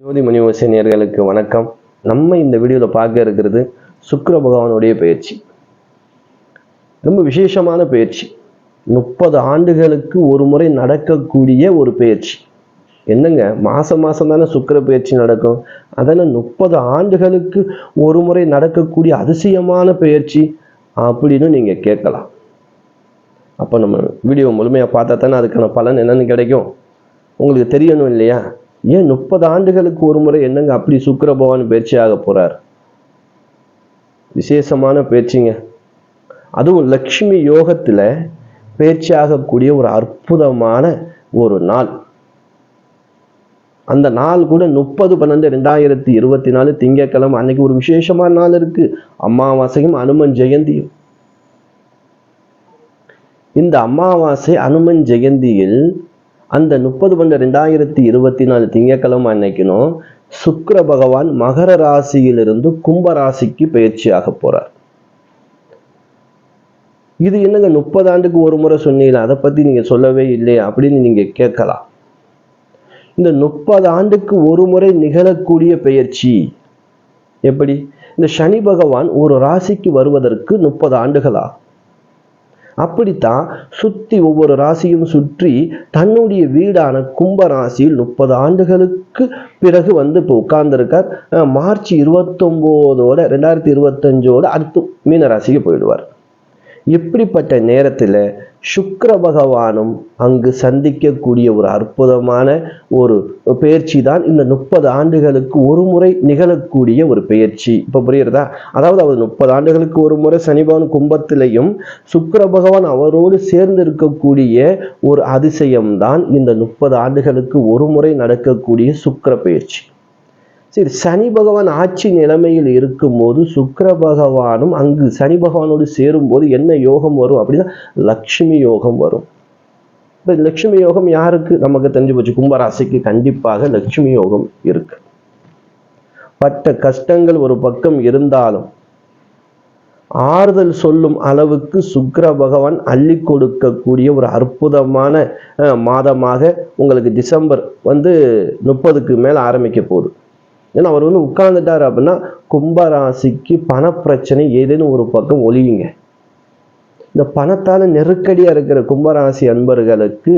ஜோதி மணிவசை நேயர்களுக்கு வணக்கம். நம்ம இந்த வீடியோவில் பார்க்க இருக்கிறது சுக்கிர பகவானுடைய பயிற்சி. ரொம்ப விசேஷமான பயிற்சி. 30 ஆண்டுகளுக்கு ஒரு முறை நடக்கக்கூடிய ஒரு பயிற்சி. என்னங்க, மாசம் தானே சுக்கிர பயிற்சி நடக்கும். அதனால் 30 ஆண்டுகளுக்கு ஒரு முறை நடக்கக்கூடிய அதிசயமான பயிற்சி அப்படின்னு நீங்கள் கேட்கலாம். அப்போ நம்ம வீடியோ முழுமையாக பார்த்தா தானே அதுக்கான பலன் என்னன்னு கிடைக்கும். உங்களுக்கு தெரியணும் இல்லையா? ஏன் 30 ஆண்டுகளுக்கு ஒரு முறை என்னங்க அப்படி சுக்கிர பகவான் பயிற்சியாக போறார்? விசேஷமான பயிற்சிங்க. அதுவும் லக்ஷ்மி யோகத்துல பயிற்சியாகக்கூடிய ஒரு அற்புதமான ஒரு நாள். அந்த நாள் கூட 30/12/2024 திங்கட்கிழமை அன்னைக்கு ஒரு விசேஷமான நாள் இருக்கு. அமாவாசையும் அனுமன் ஜெயந்தியும். இந்த அமாவாசை அனுமன் ஜெயந்தியில் அந்த 30/12/2024 திங்கட்கிழமை அன்னைக்கணும் சுக்கிர பகவான் மகர ராசியிலிருந்து கும்ப ராசிக்கு பயிற்சியாக போறார். இது என்னங்க 30 ஆண்டுக்கு ஒரு முறை சொன்னீங்களா, அதை பத்தி நீங்க சொல்லவே இல்லையா அப்படின்னு நீங்க கேட்கலாம். இந்த 30 ஆண்டுக்கு ஒரு முறை நிகழக்கூடிய பயிற்சி எப்படி? இந்த சனி பகவான் ஒரு ராசிக்கு வருவதற்கு 30 ஆண்டுகளா? அப்படித்தான் சுத்தி ஒவ்வொரு ராசியும் சுற்றி தன்னுடைய வீடான கும்ப ராசியில் 30 ஆண்டுகளுக்கு பிறகு இப்போ உட்கார்ந்துருக்கார். மார்ச் 29 2025 அடுத்து மீன ராசிக்கு போயிடுவார். இப்படிப்பட்ட நேரத்தில் சுக்கிர பகவானும் அங்கு சந்திக்கக்கூடிய ஒரு அற்புதமான ஒரு பயிற்சி தான் இந்த 30 ஆண்டுகளுக்கு ஒரு முறை நிகழக்கூடிய ஒரு பயிற்சி. இப்போ புரியுறதா? அதாவது அவர் 30 ஆண்டுகளுக்கு ஒரு முறை சனி பகவான் கும்பத்திலையும் சுக்கிர பகவான் அவரோடு சேர்ந்து இருக்கக்கூடிய ஒரு அதிசயம்தான் இந்த 30 ஆண்டுகளுக்கு ஒரு முறை நடக்கக்கூடிய சுக்கிர பயிற்சி. சரி, சனி பகவான் ஆட்சி நிலைமையில் இருக்கும்போது சுக்கிர பகவானும் அங்கு சனி பகவானோடு சேரும்போது என்ன யோகம் வரும் அப்படின்னா லக்ஷ்மி யோகம் வரும். இந்த லட்சுமி யோகம் யாருக்கு நமக்கு தெரிஞ்சு போச்சு? கும்பராசிக்கு கண்டிப்பாக லட்சுமி யோகம் இருக்கு. பட்ட கஷ்டங்கள் ஒரு பக்கம் இருந்தாலும் ஆறுதல் சொல்லும் அளவுக்கு சுக்கிர பகவான் அள்ளி கொடுக்கக்கூடிய ஒரு அற்புதமான மாதமாக உங்களுக்கு டிசம்பர் 30க்கு மேல ஆரம்பிக்க போகுது. ஏன்னா அவர் உட்கார்ந்துட்டார் அப்படின்னா கும்பராசிக்கு பணப்பிரச்சனை ஏதேனும் ஒரு பக்கம் ஒளியுங்க. இந்த பணத்தால நெருக்கடியா இருக்கிற கும்பராசி அன்பர்களுக்கு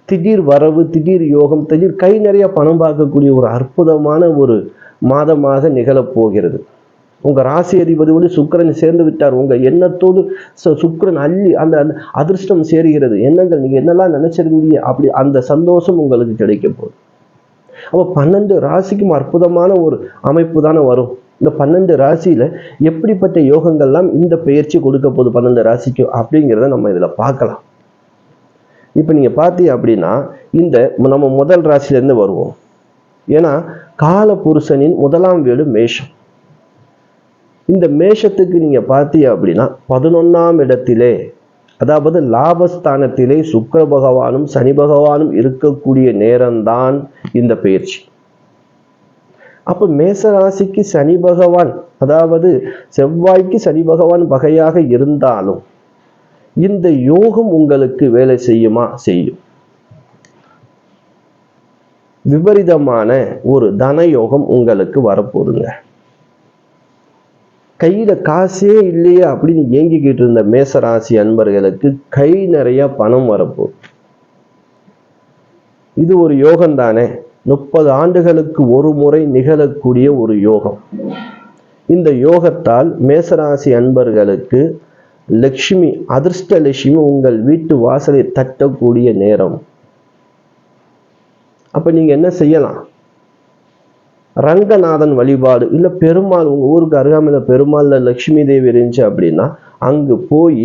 திடீர் வரவு, திடீர் யோகம், திடீர் கை நிறைய பணம் பார்க்கக்கூடிய ஒரு அற்புதமான ஒரு மாதமாக நிகழப்போகிறது. உங்க ராசி அதிபதியோடு சுக்கிரன் சேர்ந்து விட்டார். உங்க எண்ணத்தோடு சுக்கிரன் அள்ளி அந்த அதிர்ஷ்டம் சேருகிறது. எண்ணங்கள் நீங்க என்னெல்லாம் நினைச்சிருந்தீங்க அப்படி அந்த சந்தோஷம் உங்களுக்கு கிடைக்க போகுது. அப்போ 12 ராசிக்கும் அற்புதமான ஒரு அமைப்பு தானே வரும். இந்த 12 ராசியில எப்படிப்பட்ட யோகங்கள்லாம் இந்த பயிற்சி கொடுக்க போகுது 12 ராசிக்கும் அப்படிங்கிறத நம்ம இதுல பார்க்கலாம். இப்ப நீங்க பார்த்தீங்க அப்படின்னா இந்த நம்ம முதல் ராசில இருந்து வருவோம். ஏன்னா கால புருஷனின் 1ஆம் வீடு மேஷம். இந்த மேஷத்துக்கு நீங்க பார்த்தீங்க அப்படின்னா 11ஆம் இடத்திலே, அதாவது லாபஸ்தானத்திலே சுக்கிர பகவானும் சனி பகவானும் இருக்கக்கூடிய நேரம்தான் இந்த பயிற்சி. அப்ப மேச ராசிக்கு சனி பகவான், அதாவது செவ்வாய்க்கு சனி பகவான் பகையாக இருந்தாலும் இந்த யோகம் உங்களுக்கு வேலை செய்யுமா? செய்யும். விபரீதமான ஒரு தன யோகம் உங்களுக்கு வரப்போகுதுங்க. கையில காசே இல்லையே அப்படின்னு ஏங்கிக்கிட்டு இருந்த மேசராசி அன்பர்களுக்கு கை நிறைய பணம் வரப்போகுது. இது ஒரு யோகம் தானே. 30 ஆண்டுகளுக்கு ஒரு முறை நிகழக்கூடிய ஒரு யோகம். இந்த யோகத்தால் மேசராசி அன்பர்களுக்கு லட்சுமி, அதிர்ஷ்ட லட்சுமி உங்கள் வீட்டு வாசலை தட்டக்கூடிய நேரம். அப்ப நீங்க என்ன செய்யலாம்? ரங்கநாதன் வழிபாடு, இல்லை பெருமாள், உங்க ஊருக்கு அருகாமையில பெருமாள்ல லட்சுமி தேவி இருந்துச்சு அப்படின்னா அங்கு போய்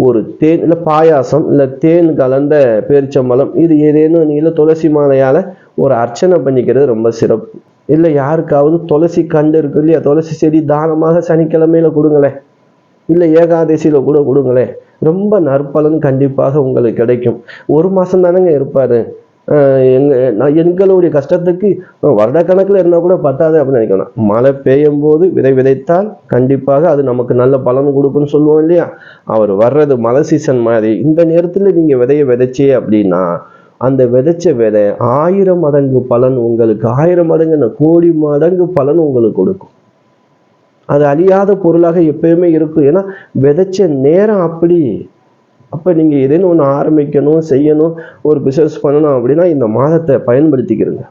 ஒரு தேன் இல்லை பாயாசம் இல்லை தேன் கலந்த பேரிச்சம்பழம் இது ஏதேனும் நீங்க துளசி மாலையால ஒரு அர்ச்சனை பண்ணிக்கிறது ரொம்ப சிறப்பு. இல்லை யாருக்காவது துளசி கண்டு இருக்கு இல்லையா, துளசி செடி தானமாக சனிக்கிழமையில கொடுங்களேன், இல்லை ஏகாதசியில கூட கொடுங்களேன். ரொம்ப நற்பலன் கண்டிப்பாக உங்களுக்கு கிடைக்கும். ஒரு மாசம் தானேங்க இருப்பாரு. எங்களுடைய கஷ்டத்துக்கு வருடக்கணக்கில் இருந்தால் கூட பத்தாது அப்படின்னு நினைக்கணும். மழை பெய்யும் போது விதை விதைத்தால் கண்டிப்பாக அது நமக்கு நல்ல பலன் கொடுக்குன்னு சொல்லுவோம் இல்லையா? அவர் வர்றது மழை சீசன் மாதிரி. இந்த நேரத்தில் நீங்கள் விதையை விதைச்சே அப்படின்னா அந்த விதைச்ச விதை 1000 மடங்கு பலன் உங்களுக்கு, 1000 மடங்கு கோடி மடங்கு பலன் உங்களுக்கு கொடுக்கும். அது அழியாத பொருளாக எப்பயுமே இருக்கும். ஏன்னா விதைச்ச நேரம் அப்படி. அப்ப நீங்க ஏதேனும் ஒன்று ஆரம்பிக்கணும், செய்யணும், ஒரு பிசினஸ் பண்ணணும் அப்படின்னா இந்த மாதத்தை பயன்படுத்திக்கிறங்க.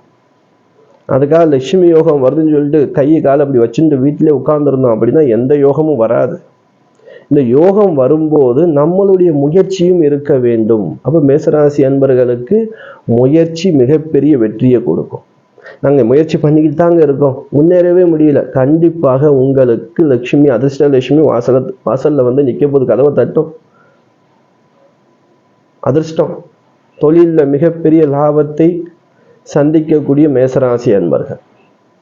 அதுக்காக லட்சுமி யோகம் வருதுன்னு சொல்லிட்டு கையை காலை அப்படி வச்சுட்டு வீட்டிலே உட்கார்ந்துருந்தோம் அப்படின்னா எந்த யோகமும் வராது. இந்த யோகம் வரும்போது நம்மளுடைய முயற்சியும் இருக்க வேண்டும். அப்ப மேசராசி அன்பர்களுக்கு முயற்சி மிகப்பெரிய வெற்றியை கொடுக்கும். நாங்க முயற்சி பண்ணிக்கிட்டு தாங்க இருக்கோம், முன்னேறவே முடியல. கண்டிப்பாக உங்களுக்கு லட்சுமி, அதிர்ஷ்ட லட்சுமி வாசல்ல வந்து நிற்க போது, கதவை தட்டும். அதிர்ஷ்டம், தொழில்ல மிகப்பெரிய லாபத்தை சந்திக்கக்கூடிய மேசராசி அன்பர்கள்.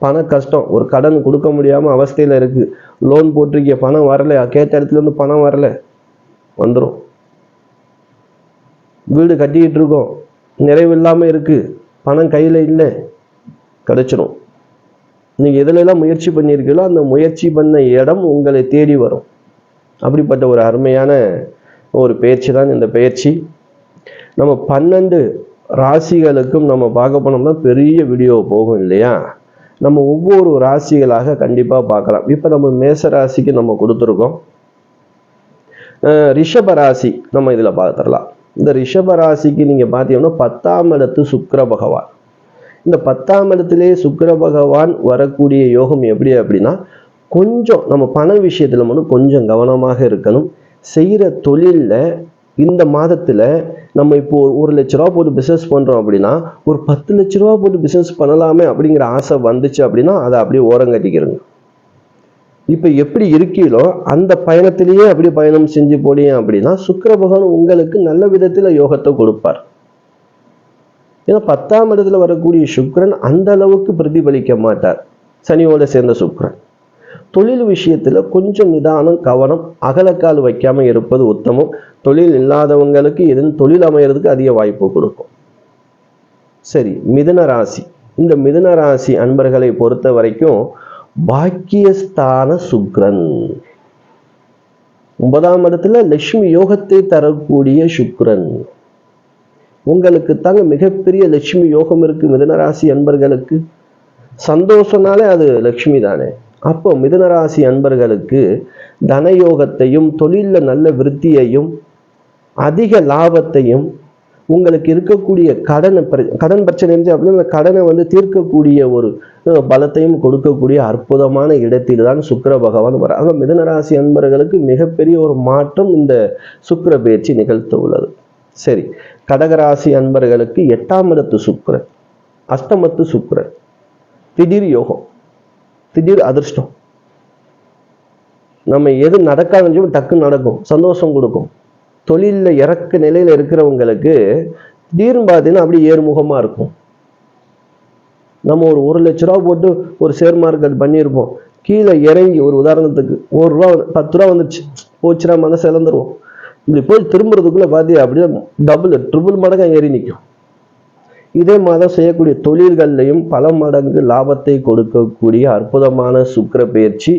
பண கஷ்டம், ஒரு கடன் கொடுக்க முடியாம அவஸ்தையில இருக்கு, லோன் போட்டிருக்க, பணம் வரல, கேட்ட இடத்துல இருந்து பணம் வரல, வந்துடும். வீடு கட்டிக்கிட்டு இருக்கோம், நிறைவு இல்லாம இருக்கு, பணம் கையில இல்லை, கிடைச்சிடும். நீங்க எதுல எல்லாம் முயற்சி பண்ணியிருக்கீங்களோ அந்த முயற்சி பண்ண இடம் உங்களை தேடி வரும். அப்படிப்பட்ட ஒரு அருமையான ஒரு பயிற்சி தான் இந்த பயிற்சி. நம்ம 12 ராசிகளுக்கும் நம்ம பார்க்க போனோம்னா பெரிய வீடியோ போகும் இல்லையா? நம்ம ஒவ்வொரு ராசிகளாக கண்டிப்பா பார்க்கலாம். இப்ப நம்ம மேச ராசிக்கு நம்ம கொடுத்துருக்கோம். ரிஷப ராசி நம்ம இதுல பார்த்துடலாம். இந்த ரிஷப ராசிக்கு நீங்க பார்த்தீங்கன்னா 10ஆம் இடத்து சுக்கிர பகவான். இந்த 10ஆம் இடத்திலே சுக்கிர பகவான் வரக்கூடிய யோகம் எப்படி அப்படின்னா, கொஞ்சம் நம்ம பண விஷயத்துல மட்டும் கொஞ்சம் கவனமாக இருக்கணும். செய்யற தொழில்ல இந்த மாதத்துல நம்ம இப்போ 1 லட்ச ரூபா போட்டு பிசினஸ் பண்றோம் அப்படின்னா, ஒரு 10 லட்ச ரூபா போட்டு பிசினஸ் பண்ணலாமே அப்படிங்கிற ஆசை வந்துச்சு அப்படின்னா அதை அப்படியே ஓரங்கட்டிக்கிறங்க. இப்ப எப்படி இருக்கீங்களோ அந்த பயணத்திலேயே அப்படி பயணம் செஞ்சு போனீங்க அப்படின்னா சுக்கிர பகவான் உங்களுக்கு நல்ல விதத்துல யோகத்தை கொடுப்பார். ஏன்னா 10ஆம் இடத்துல வரக்கூடிய சுக்கிரன் அந்த அளவுக்கு பிரதிபலிக்க மாட்டார், சனியோட சேர்ந்த சுக்கிரன். தொழில் விஷயத்துல கொஞ்சம் நிதானம், கவனம், அகலக்கால் வைக்காம இருப்பது உத்தமம். தொழில் இல்லாதவங்களுக்கு எதுவும் தொழில் அமையறதுக்கு அதிக வாய்ப்பு கொடுக்கும். சரி, மிதுன ராசி. இந்த மிதுன ராசி அன்பர்களை பொறுத்த வரைக்கும் பாக்கியஸ்தான சுக்கிரன் 9ஆம் இடத்துல லட்சுமி யோகத்தை தரக்கூடிய சுக்கிரன். உங்களுக்கு தாங்க மிகப்பெரிய லட்சுமி யோகம் இருக்கு. மிதுன ராசி அன்பர்களுக்கு சந்தோஷம்னாலே அது லட்சுமி தானே. அப்போ மிதுன ராசி அன்பர்களுக்கு தனயோகத்தையும், தொழில நல்ல விருத்தியையும், அதிக லாபத்தையும், உங்களுக்கு இருக்கக்கூடிய கடன் பிரச்சனை இருந்துச்சு அப்படின்னா அந்த கடனை வந்து தீர்க்கக்கூடிய ஒரு பலத்தையும் கொடுக்கக்கூடிய அற்புதமான இடத்தில் தான் சுக்கிர பகவான் வர. ஆனால் மிதுன ராசி அன்பர்களுக்கு மிகப்பெரிய ஒரு மாற்றம் இந்த சுக்கிர பயிற்சி நிகழ்த்த உள்ளது. சரி, கடகராசி அன்பர்களுக்கு 8ஆம் இடத்து சுக்கிரன், அஷ்டமத்து சுக்கிரன், திடீர் யோகம், திடீர் அதிர்ஷ்டம். நம்ம எது நடக்காதுன்னு டக்குன்னு நடக்கும், சந்தோஷம் கொடுக்கும். தொழில இறக்க நிலையில இருக்கிறவங்களுக்கு திடீர்னு பார்த்தீங்கன்னா அப்படியே ஏறுமுகமா இருக்கும். நம்ம ஒரு 1 லட்ச ரூபா போட்டு ஒரு ஷேர் மார்க்கெட் பண்ணியிருப்போம், கீழே இறங்கி ஒரு உதாரணத்துக்கு 1 ரூபா 10 ரூபா வந்துச்சு, போச்சுனா மனசு இழந்துருவோம். இப்படி போய் திரும்புறதுக்குள்ள பாத்தி அப்படியே டபுள் ட்ரிபிள் மடங்கா ஏறி நிற்கும். இதே மாதம் செய்யக்கூடிய தொழில்கள்லையும் பல மடங்கு லாபத்தை கொடுக்கக்கூடிய அற்புதமான சுக்கிர பயிற்சி.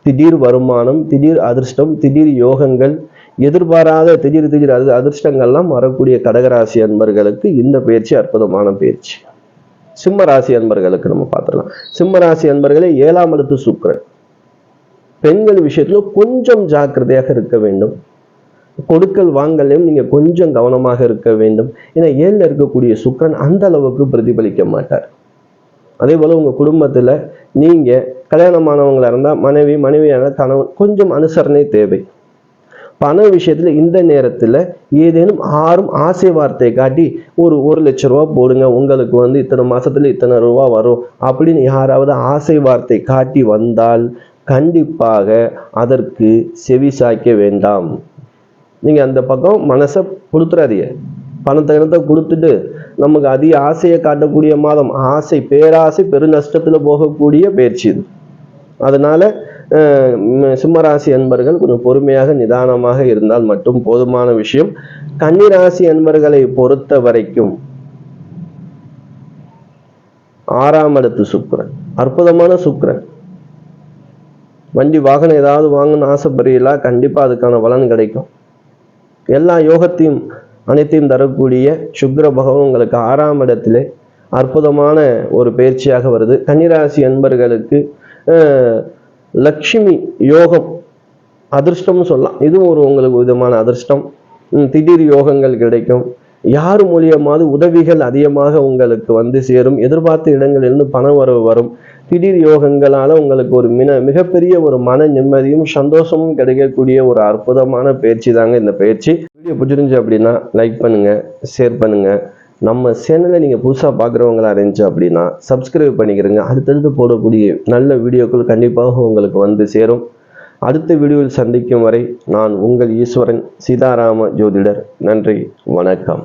திடீர் வருமானம், திடீர் அதிர்ஷ்டம், திடீர் யோகங்கள், எதிர்பாராத திடீர் அதிர்ஷ்டங்கள்லாம் வரக்கூடிய கடகராசி அன்பர்களுக்கு இந்த பயிற்சி அற்புதமான பயிற்சி. சிம்ம ராசி அன்பர்களுக்கு நம்ம பார்த்துடலாம். சிம்ம ராசி அன்பர்களே 7ஆம் இடத்து சுக்கிரன். பெண்கள் விஷயத்துல கொஞ்சம் ஜாக்கிரதையாக இருக்க வேண்டும். கொடுக்கல் வாங்கலையும் நீங்க கொஞ்சம் கவனமாக இருக்க வேண்டும். ஏன்னா 7ல இருக்கக்கூடிய சுக்கிரன் அந்த அளவுக்கு பிரதிபலிக்க மாட்டார். அதே போல உங்க குடும்பத்துல நீங்க கல்யாணமானவங்களா இருந்தா மனைவியான கணவன் கொஞ்சம் அனுசரணை தேவை. பண விஷயத்துல இந்த நேரத்துல ஏதேனும் ஆசை வார்த்தை காட்டி ஒரு 1 லட்ச ரூபா போடுங்க, உங்களுக்கு வந்து இத்தனை மாசத்துல இத்தனை ரூபா வரும் அப்படின்னு யாராவது ஆசை வார்த்தை காட்டி வந்தால் கண்டிப்பாக அதற்கு செவி சாய்க்க வேண்டாம். நீங்க அந்த பக்கம் மனசை கொடுத்துறாதீங்க. பணத்தை கொடுத்துட்டு நமக்கு அதிக ஆசையை காட்டக்கூடிய மாதம், பேராசை பெருநஷ்டத்துல போகக்கூடிய பயிற்சி இது. அதனால சிம்மராசி அன்பர்கள் கொஞ்சம் பொறுமையாக நிதானமாக இருந்தால் மட்டும் போதுமான விஷயம். கன்னிராசி அன்பர்களை பொறுத்த வரைக்கும் 6ஆம் இடத்து சுக்கிரன், அற்புதமான சுக்கிரன். வண்டி வாகனம் ஏதாவது வாங்கணும்னு ஆசைப்படுறீங்களா? கண்டிப்பா அதுக்கான பலன் கிடைக்கும். எல்லா யோகத்தையும் அனைத்தையும் தரக்கூடிய சுக்கிர பகவான் உங்களுக்கு 6ஆம் இடத்திலே அற்புதமான ஒரு பயிற்சியாக வருது. கன்னிராசி அன்பர்களுக்கு லட்சுமி யோகம் அதிர்ஷ்டம்னு சொல்லலாம். இதுவும் ஒரு உங்களுக்கு விதமான அதிர்ஷ்டம். திடீர் யோகங்கள் கிடைக்கும். யார் மூலியமாவது உதவிகள் அதிகமாக உங்களுக்கு வந்து சேரும். எதிர்பார்த்த இடங்களிலிருந்து பண வரவு வரும். திடீர் யோகங்களால உங்களுக்கு ஒரு மிகப்பெரிய ஒரு மன நிம்மதியும் சந்தோஷமும் கிடைக்கக்கூடிய ஒரு அற்புதமான பயிற்சி தாங்க இந்த பயிற்சி. வீடியோ பிடிச்சிருந்துச்சு அப்படின்னா லைக் பண்ணுங்க, ஷேர் பண்ணுங்க. நம்ம சேனலை நீங்கள் புதுசாக பார்க்குறவங்களா இருந்துச்சு அப்படின்னா சப்ஸ்கிரைப் பண்ணிக்கிறங்க. அடுத்தடுத்து போடக்கூடிய நல்ல வீடியோக்கள் கண்டிப்பாக உங்களுக்கு வந்து சேரும். அடுத்த வீடியோவில் சந்திக்கும் வரை நான் உங்கள் ஈஸ்வரன் சீதாராம ஜோதிடர். நன்றி, வணக்கம்.